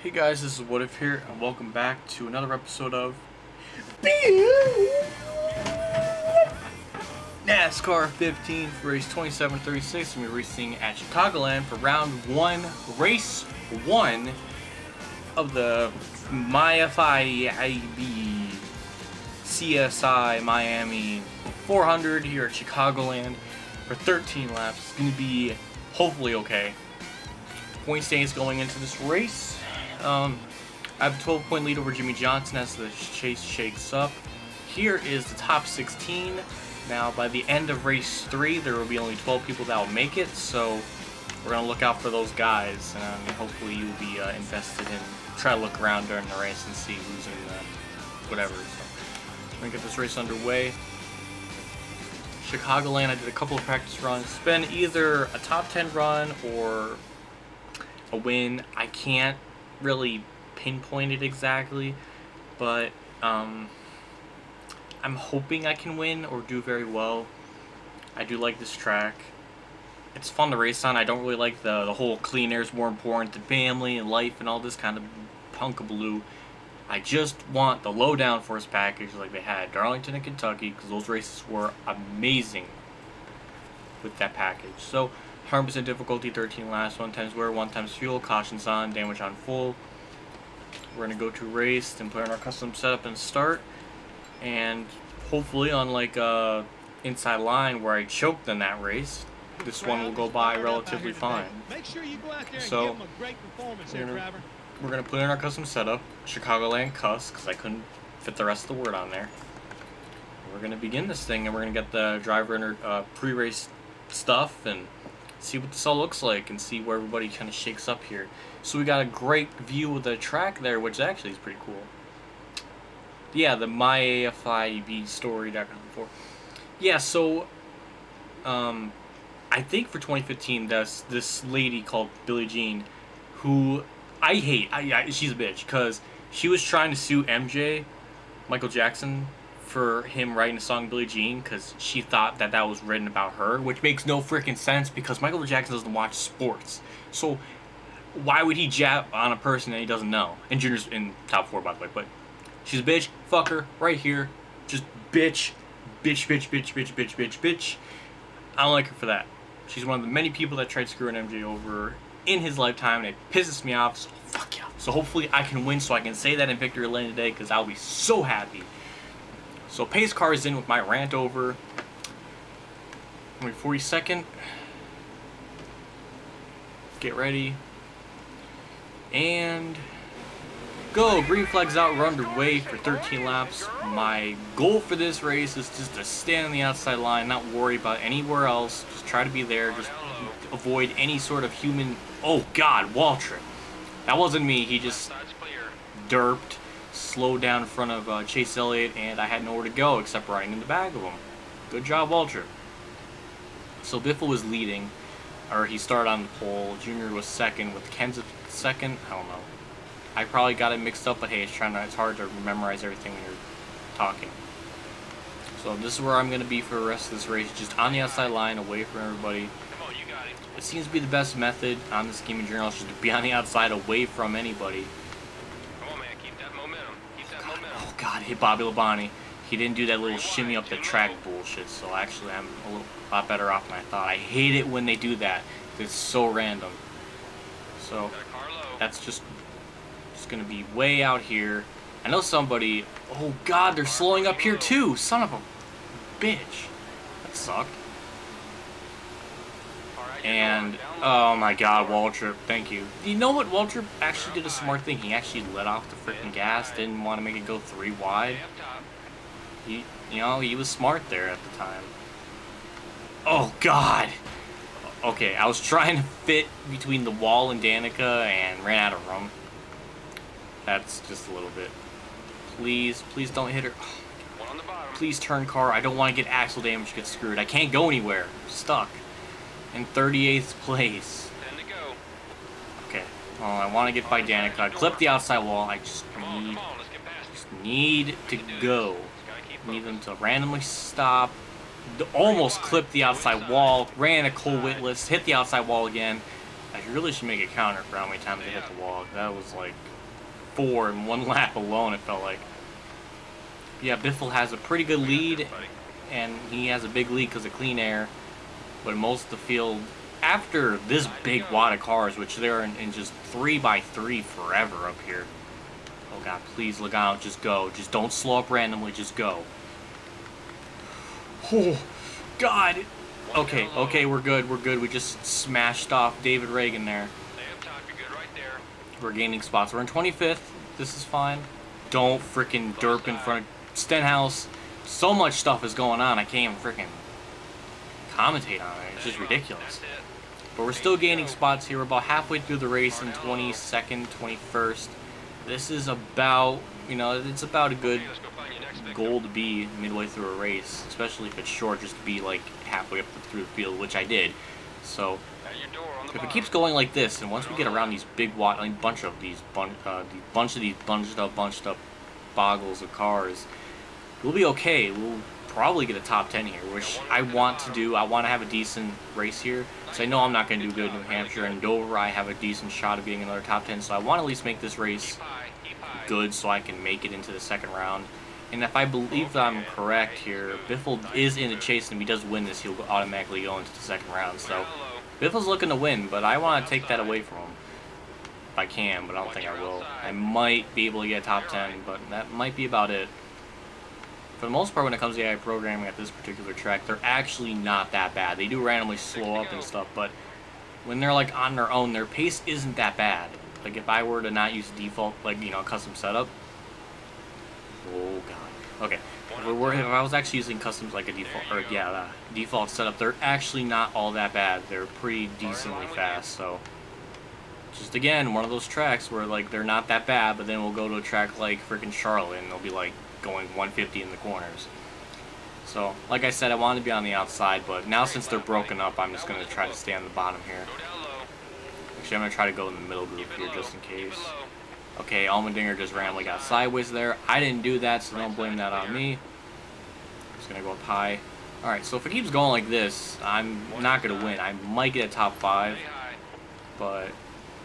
Hey guys, this is What If here, and welcome back to another episode of Nascar 15 for race 2736. And we're racing at Chicagoland for round 1, race 1 of the myAFibRisk CSI Miami 400 here at Chicagoland for 13 laps. It's going to be hopefully okay. Point standings going into this race. I have a 12-point lead over Jimmy Johnson as the chase shakes up. Here is the top 16. Now, by the end of race 3, there will be only 12 people that will make it, so we're going to look out for those guys, and hopefully you'll be invested in, try to look around during the race and see who's in whatever. So, we're going to get this race underway. Chicagoland, I did a couple of practice runs. It's been either a top 10 run or a win. I can't really pinpoint it exactly, but I'm hoping I can win or do very well. I do like this track. It's fun to race on. I don't really like the whole clean air is more important than family and life and all this kind of punkaboo. I just want the low downforce package like they had at Darlington and Kentucky, because those races were amazing with that package. So 100% difficulty, 13 laps, 1 times wear, 1 times fuel, cautions on, damage on full. We're going to go to race, then put in our custom setup and start. And hopefully, unlike inside line where I choked in that race, this one will go by relatively fine. So, we're going to put in our custom setup, Chicagoland cuss, because I couldn't fit the rest of the word on there. We're going to begin this thing, and we're going to get the driver pre-race stuff and see what this all looks like and see where everybody kind of shakes up here. So we got a great view of the track there, which actually is pretty cool. Yeah, the myAFibRisk.com. Yeah, so I think for 2015, this lady called Billie Jean, who I hate. She's a bitch, because she was trying to sue MJ, Michael Jackson, for him writing the song Billie Jean, because she thought that was written about her, which makes no freaking sense, because Michael Jackson doesn't watch sports. So why would he jab on a person that he doesn't know? And Junior's in top 4, by the way, but she's a bitch. Fuck her right here. Just bitch. Bitch, bitch, bitch, bitch, bitch, bitch, bitch. I don't like her for that. She's one of the many people that tried screwing MJ over in his lifetime, and it pisses me off, so fuck yeah. So hopefully I can win so I can say that in victory lane today, because I'll be so happy. So pace car is in with my rant over. Only 42nd. Get ready. And go. Green flag's out. We're underway for 13 laps. My goal for this race is just to stand on the outside line, not worry about anywhere else. Just try to be there. Just avoid any sort of human... Oh, God, wall trip. That wasn't me. He just derped, slowed down in front of Chase Elliott, and I had nowhere to go except riding in the back of him. Good job, wall trip. So Biffle was leading, or he started on the pole. Junior was second, with Ken's second. I don't know. I probably got it mixed up, but hey, it's hard to memorize everything when you're talking. So this is where I'm going to be for the rest of this race, just on the outside line, away from everybody. It seems to be the best method on this game in general, is just to be on the outside, away from anybody. Come on, man, keep that momentum. Keep that momentum. Oh God, hit Bobby Labonte. He didn't do that little shimmy up the track bullshit, so actually I'm a lot better off than I thought. I hate it when they do that. It's so random. So that's just going to be way out here. I know somebody... Oh God, they're slowing up here too. Son of a bitch. That sucked. And, oh my God, Waltrip, thank you. You know what? Waltrip actually did a smart thing. He actually let off the freaking gas, didn't want to make it go 3 wide. He was smart there at the time. Oh God. Okay, I was trying to fit between the wall and Danica and ran out of room. That's just a little bit. Please don't hit her. Oh, please turn car. I don't want to get axle damage, get screwed. I can't go anywhere. I'm stuck. In 38th place. Okay. Well, I want to get by Danica. I clipped the outside wall. I just need to go. Need them to randomly stop. Almost clipped the outside wall. Ran a Cole Whitless. Hit the outside wall again. I really should make a counter for how many times I hit the wall. That was like 4 in one lap alone, it felt like. Yeah, Biffle has a pretty good lead, and he has a big lead because of clean air. But most of the field, after this big wad of cars, which they're in just 3x3 forever up here. Oh god, please, Logano, just go. Just don't slow up randomly, just go. Oh, god. Okay, we're good. We just smashed off David Reagan there. We're gaining spots. We're in 25th. This is fine. Don't freaking derp in front of Stenhouse. So much stuff is going on, I can't even freaking commentate on it. It's just ridiculous. But we're still gaining spots here. We're about halfway through the race in 22nd, 21st. This is about, it's about a good goal to be midway through a race, especially if it's short, just to be like halfway up through the field, which I did. So if it keeps going like this, and once we get around these big bunched up boggles of cars, we'll be okay. We'll probably get a top 10 here, which I want to do. I want to have a decent race here, so I know I'm not going to do good in New Hampshire. And Dover, I have a decent shot of getting another top 10, so I want to at least make this race good so I can make it into the second round. And if I believe that I'm correct here, Biffle is in the chase, and if he does win this, he'll automatically go into the second round. So Biffle's looking to win, but I want to take that away from him if I can, but I don't think I will. I might be able to get a top 10, but that might be about it. For the most part, when it comes to AI programming at this particular track, they're actually not that bad. They do randomly slow up and stuff, but when they're like on their own, their pace isn't that bad. Like if I were to not use default, custom setup. Oh god. Okay. If I was actually using customs like a default setup, they're actually not all that bad. They're pretty decently fast. So just again, one of those tracks where like they're not that bad, but then we'll go to a track like freaking Charlotte, and they'll be like going 150 in the corners. So, like I said, I wanted to be on the outside, but now since they're broken up, I'm just going to try to stay on the bottom here. Actually, I'm going to try to go in the middle group here just in case. Okay, Allmendinger just randomly got sideways there. I didn't do that, so don't blame that on me. I'm just going to go up high. Alright, so if it keeps going like this, I'm not going to win. I might get a top 5, but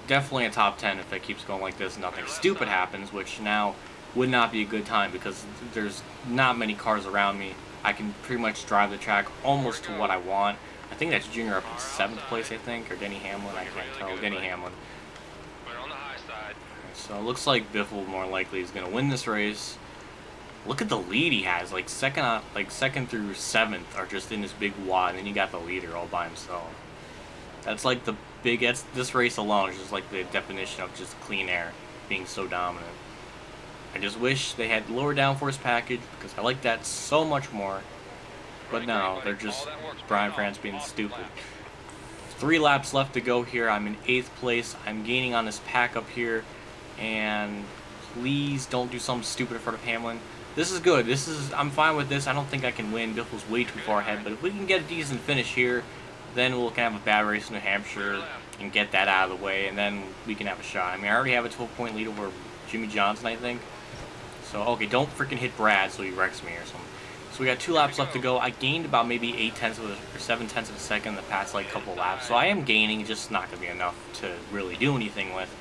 definitely a top 10 if it keeps going like this. Nothing stupid happens, which now would not be a good time because there's not many cars around me. I can pretty much drive the track almost to what I want. I think that's Junior up in 7th place, I think, or Denny Hamlin, I can't tell. Denny Hamlin. So it looks like Biffle more likely is going to win this race. Look at the lead he has. Like second through 7th are just in this big wad, and then you got the leader all by himself. That's like this race alone is just like the definition of just clean air being so dominant. I just wish they had lower downforce package because I like that so much more. But no, they're just Brian France being stupid. 3 laps left to go here. I'm in 8th place. I'm gaining on this pack up here. And please don't do something stupid in front of Hamlin. This is good. I'm fine with this. I don't think I can win. Biffle's way too far ahead. But if we can get a decent finish here, then we'll have a bad race in New Hampshire and get that out of the way. And then we can have a shot. I mean, I already have a 12-point lead over Jimmy Johnson, I think. So, okay, don't freaking hit Brad so he wrecks me or something. So we got 2 laps left to go. I gained about maybe 7/10 of a second in the past like couple laps. So I am gaining, just not going to be enough to really do anything with.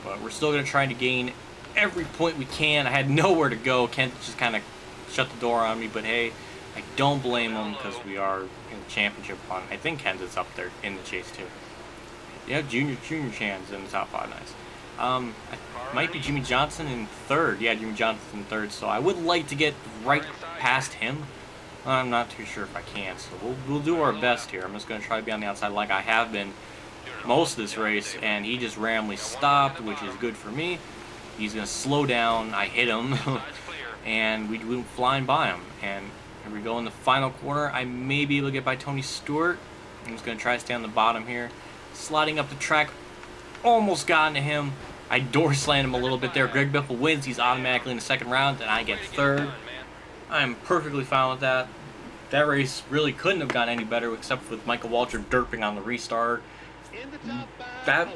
But we're still going to try to gain every point we can. I had nowhere to go. Kent just kind of shut the door on me. But hey, I don't blame him because we are in the championship run. I think Kent is up there in the chase too. Yeah, Junior Chan's in the top 5, nice. It might be Jimmy Johnson in 3rd. Yeah, Jimmy Johnson in 3rd. So I would like to get right past him. I'm not too sure if I can. So we'll do our best here. I'm just going to try to be on the outside like I have been most of this race. And he just randomly stopped, which is good for me. He's going to slow down. I hit him. And we went flying by him. And here we go in the final corner. I may be able to get by Tony Stewart. I'm just going to try to stay on the bottom here. Sliding up the track. Almost got into him. I door slammed him a little bit there. Greg Biffle wins. He's automatically in the second round, and I get 3rd. I'm perfectly fine with that. That race really couldn't have gone any better, except with Michael Waltrip derping on the restart. That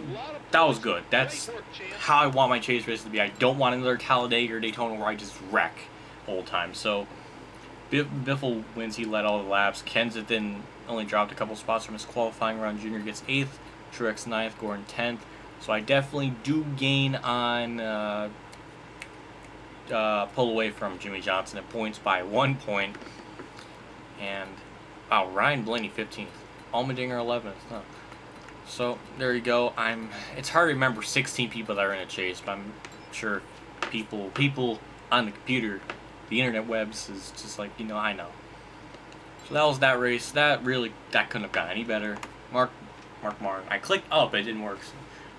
was good. That's how I want my chase race to be. I don't want another Talladega or Daytona where I just wreck the whole time. So Biffle wins. He led all the laps. Kenseth only dropped a couple spots from his qualifying round. Junior gets 8th. Truex 9th. Gordon 10th. So I definitely do gain on pull away from Jimmy Johnson in points by 1 point. And wow, Ryan Blaney 15th. Allmendinger 11th. Huh. So there you go. It's hard to remember 16 people that are in a chase, but I'm sure people on the computer, the internet webs is just like, I know. So that was that race. That couldn't have gone any better. Mark Martin. I clicked up, but it didn't work. So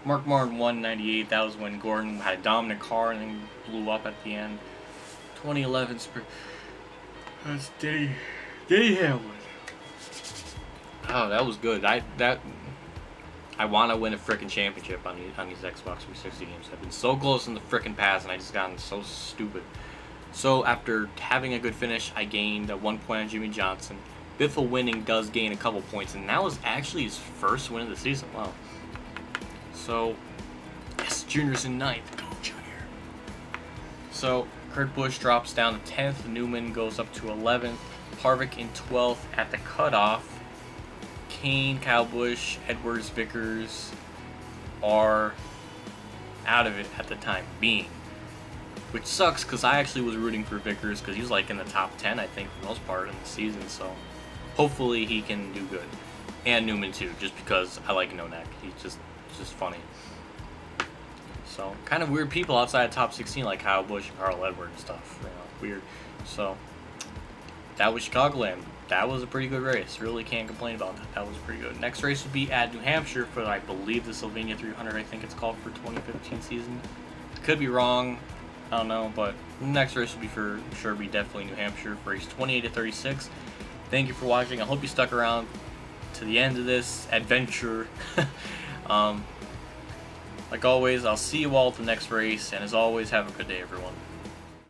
Mark Martin won 98. That was when Gordon had a dominant car and then blew up at the end. 2011 sprint. That's Denny Hamlin. Oh, that was good. I want to win a frickin' championship on these Xbox 360 games. I've been so close in the frickin' past, and I just gotten so stupid. So after having a good finish, I gained 1 point on Jimmy Johnson. Biffle winning does gain a couple points, and that was actually his first win of the season. Wow. So, yes, Junior's in 9th. Go, Junior. So, Kurt Busch drops down to 10th. Newman goes up to 11th. Harvick in 12th at the cutoff. Kane, Kyle Busch, Edwards, Vickers are out of it at the time being. Which sucks, because I actually was rooting for Vickers, because he was like in the top 10, I think, for the most part in the season. So, hopefully he can do good. And Newman, too, just because I like No Neck. He's just funny. So, kind of weird people outside of top 16 like Kyle Busch and Carl Edwards and stuff. Weird. So, that was Chicagoland. That was a pretty good race. Really can't complain about that. That was pretty good. Next race would be at New Hampshire for, I believe, the Sylvania 300, I think it's called, for 2015 season. Could be wrong. I don't know, but next race will be for sure definitely New Hampshire for race 28 to 36. Thank you for watching. I hope you stuck around to the end of this adventure. Like always, I'll see you all at the next race, and as always, have a good day, everyone.